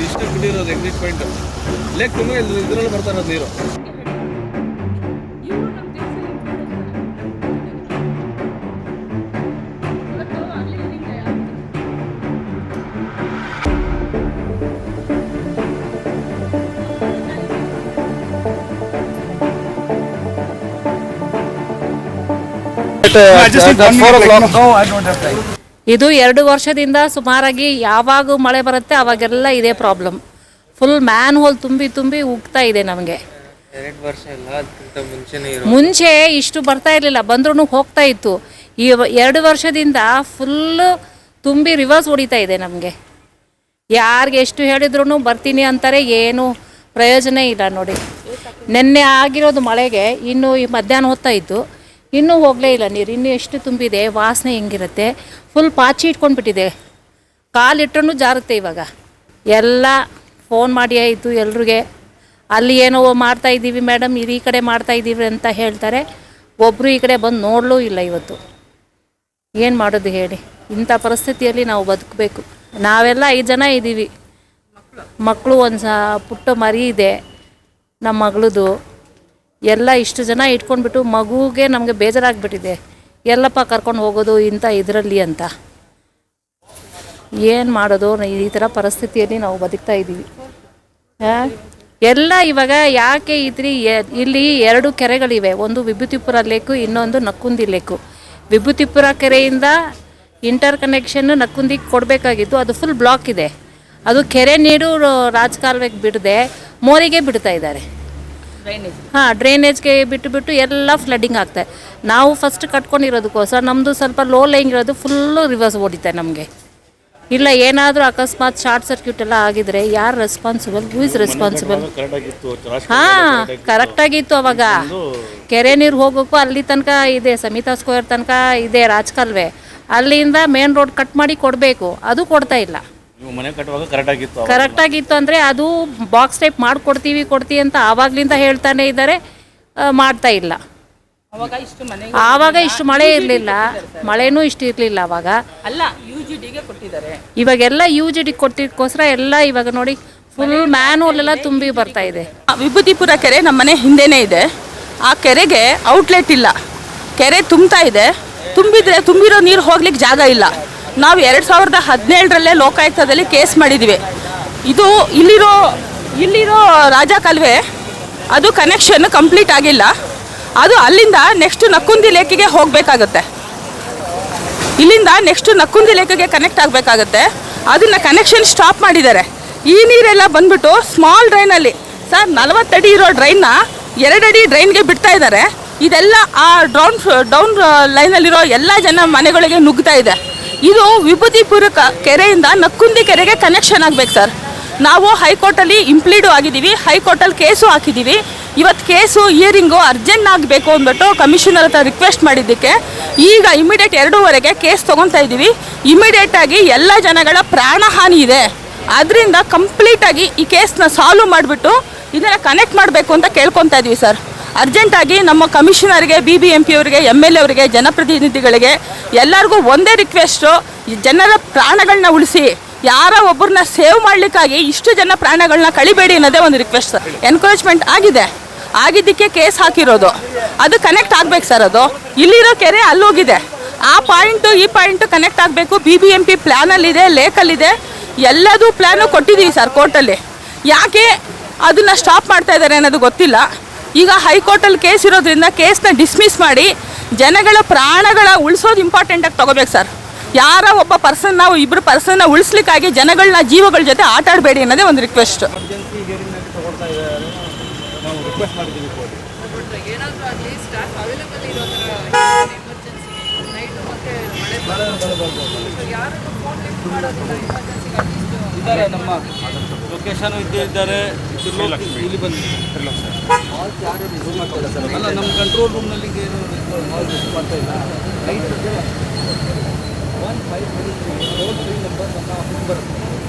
ಇಷ್ಟು ಬಿಟ್ಟಿರೋದು exit point lake ತುಂಬ ಇದರಲ್ಲಿ ಬರ್ತಾ ಇರೋದು ನೀರು. ಇದು 2 ವರ್ಷದಿಂದ ಸುಮಾರಾಗಿ ಯಾವಾಗ ಮಳೆ ಬರುತ್ತೆ ಅವಾಗೆಲ್ಲ ಇದೇ ಪ್ರಾಬ್ಲಮ್. ಫುಲ್ ಮ್ಯಾನ್ ಹೋಲ್ ತುಂಬಿ ಉಗ್ತಾ ಇದೆ ನಮಗೆ. 2 ವರ್ಷ ಇಲ್ಲ, ಅದಕ್ಕಿಂತ ಮುಂಚೆ ಇಷ್ಟು ಬರ್ತಾ ಇರಲಿಲ್ಲ, ಬಂದ್ರೂ ಹೋಗ್ತಾ ಇತ್ತು. ಈ 2 ವರ್ಷದಿಂದ ಫುಲ್ಲು ತುಂಬಿ ರಿವರ್ಸ್ ಹೊಡಿತಾ ಇದೆ ನಮಗೆ. ಯಾರಿಗೆ ಎಷ್ಟು ಹೇಳಿದ್ರು ಬರ್ತೀನಿ ಅಂತಾರೆ, ಏನು ಪ್ರಯೋಜನ ಇಲ್ಲ ನೋಡಿ. ನಿನ್ನೆ ಆಗಿರೋದು ಮಳೆಗೆ ಇನ್ನೂ ಈ ಮಧ್ಯಾಹ್ನ ಹೊತ್ತಾ ಇತ್ತು, ಇನ್ನೂ ಹೋಗಲೇ ಇಲ್ಲ ನೀರು. ಇನ್ನೂ ಎಷ್ಟು ತುಂಬಿದೆ, ವಾಸನೆ ಹೆಂಗಿರುತ್ತೆ, ಫುಲ್ ಪಾಚಿ ಇಟ್ಕೊಂಡ್ಬಿಟ್ಟಿದೆ. ಕಾಲಿಟ್ರೂ ಜಾರುತ್ತೆ. ಇವಾಗ ಎಲ್ಲ ಫೋನ್ ಮಾಡಿ ಆಯಿತು ಎಲ್ರಿಗೆ, ಅಲ್ಲಿ ಏನೋ ಮಾಡ್ತಾಯಿದ್ದೀವಿ ಮೇಡಮ್, ಈ ಕಡೆ ಮಾಡ್ತಾಯಿದ್ದೀವಿ ಅಂತ ಹೇಳ್ತಾರೆ. ಒಬ್ಬರು ಈ ಕಡೆ ಬಂದು ನೋಡಲೂ ಇಲ್ಲ. ಇವತ್ತು ಏನು ಮಾಡೋದು ಹೇಳಿ? ಇಂಥ ಪರಿಸ್ಥಿತಿಯಲ್ಲಿ ನಾವು ಬದುಕಬೇಕು. ನಾವೆಲ್ಲ 5 ಜನ ಇದ್ದೀವಿ. ಮಕ್ಕಳು ಒಂದು ಪುಟ್ಟ ಮರಿ ಇದೆ ನಮ್ಮ ಮಗಳದು. ಎಲ್ಲ ಇಷ್ಟು ಜನ ಇಟ್ಕೊಂಡ್ಬಿಟ್ಟು ಮಗುಗೆ ನಮಗೆ ಬೇಜಾರಾಗ್ಬಿಟ್ಟಿದೆ. ಎಲ್ಲಪ್ಪ ಕರ್ಕೊಂಡು ಹೋಗೋದು ಇಂಥ ಇದರಲ್ಲಿ ಅಂತ. ಏನು ಮಾಡೋದು? ಈ ಥರ ಪರಿಸ್ಥಿತಿಯಲ್ಲಿ ನಾವು ಬದುಕ್ತಾ ಇದ್ದೀವಿ. ಎಲ್ಲ ಇವಾಗ ಯಾಕೆ ಇದ್ರಿ, ಇಲ್ಲಿ 2 ಕೆರೆಗಳಿವೆ. ಒಂದು ವಿಭೂತಿಪುರ ಲೇಕು, ಇನ್ನೊಂದು ನಕ್ಕುಂದಿ ಲೇಕು. ವಿಭೂತಿಪುರ ಕೆರೆಯಿಂದ ಇಂಟರ್ ಕನೆಕ್ಷನ್ ನಕ್ಕುಂದಿಗೆ ಕೊಡಬೇಕಾಗಿತ್ತು, ಅದು ಫುಲ್ ಬ್ಲಾಕ್ ಇದೆ. ಅದು ಕೆರೆ ನೀರು ರಾಜಕಾಲುವೆಗೆ ಬಿಡದೆ ಮೋರಿಗೆ ಬಿಡ್ತಾ ಇದ್ದಾರೆ. ಡ್ರೈನೇಜ್ಗೆ ಬಿಟ್ಟು ಎಲ್ಲ ಫ್ಲಡ್ಡಿಂಗ್ ಆಗ್ತಾಯಿದೆ. ನಾವು ಫಸ್ಟ್ ಕಟ್ಕೊಂಡಿರೋದಕ್ಕೋಸ್ಕರ ನಮ್ಮದು ಸ್ವಲ್ಪ ಲೋ ಲೈನ್ ಇರೋದು ಫುಲ್ಲು ರಿವರ್ಸ್ ಓಡಿತೆ ನಮಗೆ. ಇಲ್ಲ ಏನಾದರೂ ಅಕಸ್ಮಾತ್ ಶಾರ್ಟ್ ಸರ್ಕ್ಯೂಟ್ ಎಲ್ಲ ಆಗಿದ್ರೆ ಯಾರು ರೆಸ್ಪಾನ್ಸಿಬಲ್? Who is responsible? ಕರೆಕ್ಟಾಗಿತ್ತು ಅವಾಗ. ಕೆರೆ ನೀರು ಹೋಗೋಕ್ಕೂ ಅಲ್ಲಿ ತನಕ ಇದೆ, ಸಮಿತಾ ಸ್ಕ್ವೇರ್ ತನಕ ಇದೆ ರಾಜಕಾಲುವೆ. ಅಲ್ಲಿಂದ ಮೇನ್ ರೋಡ್ ಕಟ್ ಮಾಡಿ ಕೊಡಬೇಕು, ಅದು ಕೊಡ್ತಾ ಇಲ್ಲ. ಕರೆಕ್ಟಾಗಿತ್ತು ಅಂದರೆ ಅದು ಬಾಕ್ಸ್ ಟೈಪ್ ಮಾಡಿಕೊಡ್ತೀವಿ ಅಂತ ಆವಾಗಲಿಂದ ಹೇಳ್ತಾನೆ ಇದ್ದಾರೆ, ಮಾಡ್ತಾ ಇಲ್ಲ. ಆವಾಗ ಇಷ್ಟು ಮಳೆ ಇರಲಿಲ್ಲ, ಮಳೆನೂ ಇಷ್ಟು ಇರಲಿಲ್ಲ ಆವಾಗ. ಇವಾಗೆಲ್ಲ UGD ಕೊಟ್ಟಿದ್ದಕ್ಕೋಸ್ಕರ ಎಲ್ಲ ಇವಾಗ ನೋಡಿ ಫುಲ್ ಮ್ಯಾನ್ಹೋಲ್ ಎಲ್ಲ ತುಂಬಿ ಬರ್ತಾ ಇದೆ. ವಿಭೂತಿಪುರ ಕೆರೆ ನಮ್ಮ ಮನೆ ಹಿಂದೆನೇ ಇದೆ. ಆ ಕೆರೆಗೆ ಔಟ್ಲೆಟ್ ಇಲ್ಲ, ಕೆರೆ ತುಂಬ್ತಾ ಇದೆ. ತುಂಬಿರೋ ನೀರು ಹೋಗ್ಲಿಕ್ಕೆ ಜಾಗ ಇಲ್ಲ. ನಾವು 2017ರಲ್ಲೇ ಲೋಕಾಯುಕ್ತದಲ್ಲಿ ಕೇಸ್ ಮಾಡಿದ್ವಿ. ಇದು ಇಲ್ಲಿರೋ ರಾಜ ಕಾಲುವೆ ಅದು ಕನೆಕ್ಷನ್ ಕಂಪ್ಲೀಟ್ ಆಗಿಲ್ಲ. ಅದು ಅಲ್ಲಿಂದ ನೆಕ್ಸ್ಟ್ ನಕ್ಕುಂದಿ ಲೇಕಿಗೆ ಹೋಗಬೇಕಾಗತ್ತೆ. ಇಲ್ಲಿಂದ ನೆಕ್ಸ್ಟ್ ನಕ್ಕುಂದಿ ಲೇಕಿಗೆ ಕನೆಕ್ಟ್ ಆಗಬೇಕಾಗತ್ತೆ. ಅದನ್ನು ಕನೆಕ್ಷನ್ ಸ್ಟಾಪ್ ಮಾಡಿದ್ದಾರೆ. ಈ ನೀರೆಲ್ಲ ಬಂದ್ಬಿಟ್ಟು ಸ್ಮಾಲ್ ಡ್ರೈನಲ್ಲಿ ಸರ್ 40 ಅಡಿ ಇರೋ ಡ್ರೈನ್ನ 2 ಅಡಿ ಡ್ರೈನ್ಗೆ ಬಿಡ್ತಾ ಇದ್ದಾರೆ. ಇದೆಲ್ಲ ಆ ಡೌನ್ ಲೈನಲ್ಲಿರೋ ಎಲ್ಲ ಜನ ಮನೆಗಳಿಗೆ ನುಗ್ತಾ ಇದೆ. ಇದು ವಿಭೂತಿಪುರ ಕೆರೆಯಿಂದ ನಕ್ಕುಂದಿ ಕೆರೆಗೆ ಕನೆಕ್ಷನ್ ಆಗಬೇಕು ಸರ್. ನಾವು ಹೈಕೋರ್ಟಲ್ಲಿ ಇಂಪ್ಲೀಡು ಆಗಿದ್ದೀವಿ, ಹೈಕೋರ್ಟಲ್ಲಿ ಕೇಸು ಹಾಕಿದ್ದೀವಿ. ಇವತ್ತು ಕೇಸು ಹಿಯರಿಂಗು ಅರ್ಜೆಂಟ್ ಆಗಬೇಕು ಅಂದ್ಬಿಟ್ಟು ಕಮಿಷನರ್ ಹತ್ರ ರಿಕ್ವೆಸ್ಟ್ ಮಾಡಿದ್ದಕ್ಕೆ ಈಗ ಇಮಿಡಿಯೇಟ್ 2ವರೆಗೆ ಕೇಸ್ ತೊಗೊತಾ ಇದ್ದೀವಿ. ಇಮಿಡಿಯೇಟಾಗಿ ಎಲ್ಲ ಜನಗಳ ಪ್ರಾಣಹಾನಿ ಇದೆ. ಅದರಿಂದ ಕಂಪ್ಲೀಟಾಗಿ ಈ ಕೇಸ್ನ ಸಾಲ್ವ್ ಮಾಡಿಬಿಟ್ಟು ಇದನ್ನು ಕನೆಕ್ಟ್ ಮಾಡಬೇಕು ಅಂತ ಕೇಳ್ಕೊತಾ ಇದ್ದೀವಿ ಸರ್. ಅರ್ಜೆಂಟಾಗಿ ನಮ್ಮ ಕಮಿಷನರ್ಗೆ, BBMP ಅವರಿಗೆ, MLA ಅವರಿಗೆ, ಜನಪ್ರತಿನಿಧಿಗಳಿಗೆ ಎಲ್ಲರಿಗೂ ಒಂದೇ ರಿಕ್ವೆಸ್ಟು, ಜನರ ಪ್ರಾಣಗಳನ್ನ ಉಳಿಸಿ, ಯಾರ ಒಬ್ಬರನ್ನ ಸೇವ್ ಮಾಡಲಿಕ್ಕಾಗಿ ಇಷ್ಟು ಜನ ಪ್ರಾಣಗಳನ್ನ ಕಳಿಬೇಡಿ ಅನ್ನೋದೇ ಒಂದು ರಿಕ್ವೆಸ್ಟ್ ಸರ್. ಎನ್ಕರೇಜ್ಮೆಂಟ್ ಆಗಿದ್ದಕ್ಕೆ ಕೇಸ್ ಹಾಕಿರೋದು. ಅದು ಕನೆಕ್ಟ್ ಆಗಬೇಕು ಸರ್. ಅದು ಇಲ್ಲಿರೋ ಕೆರೆ ಅಲ್ಲೋಗಿದೆ. ಆ ಪಾಯಿಂಟು ಈ ಪಾಯಿಂಟು ಕನೆಕ್ಟ್ ಆಗಬೇಕು. BBMP ಪ್ಲ್ಯಾನಲ್ಲಿದೆ, ಲೇಕಲ್ಲಿದೆ, ಎಲ್ಲದೂ ಪ್ಲ್ಯಾನು ಕೊಟ್ಟಿದ್ದೀವಿ ಸರ್ ಕೋರ್ಟಲ್ಲಿ. ಯಾಕೆ ಅದನ್ನು ಸ್ಟಾಪ್ ಮಾಡ್ತಾ ಇದ್ದಾರೆ ಅನ್ನೋದು ಗೊತ್ತಿಲ್ಲ. ಈಗ ಹೈಕೋರ್ಟಲ್ಲಿ ಕೇಸ್ ಇರೋದ್ರಿಂದ ಕೇಸ್ನ ಡಿಸ್ಮಿಸ್ ಮಾಡಿ ಜನಗಳ ಪ್ರಾಣಗಳ ಉಳಿಸೋದು ಇಂಪಾರ್ಟೆಂಟಾಗಿ ತೊಗೋಬೇಕು ಸರ್. ಯಾರ ಒಬ್ಬ ಪರ್ಸನ್, ನಾವು 2 ಪರ್ಸನ್ನ ಉಳಿಸ್ಲಿಕ್ಕಾಗಿ ಜನಗಳನ್ನ ಜೀವಗಳ ಜೊತೆ ಆಟ ಆಡಬೇಡಿ ಅನ್ನೋದೇ ಒಂದು ರಿಕ್ವೆಸ್ಟ್. ನಮ್ಮ ಲೊಕೇಶನ್ ಇದ್ದಾರೆ, ಇಲ್ಲಿ ಬನ್ನಿ. ಅಲ್ಲ, ನಮ್ಮ ಕಂಟ್ರೋಲ್ ರೂಮ್ನಲ್ಲಿ ಮಾಡ್ತಾ ಇಲ್ಲ.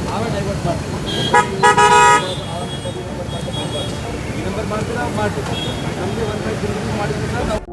ನಾವೇ ಡೈವರ್ಟ್ ಮಾಡ್ತೀವಿ. ಈ ನಂಬರ್ ಮಾಡ್ತೀವಿ, ನಾವು ಮಾಡ್ತೀವಿ. ನಮಗೆ 1 ಮಾಡಿದ್ರೆ ನಾವು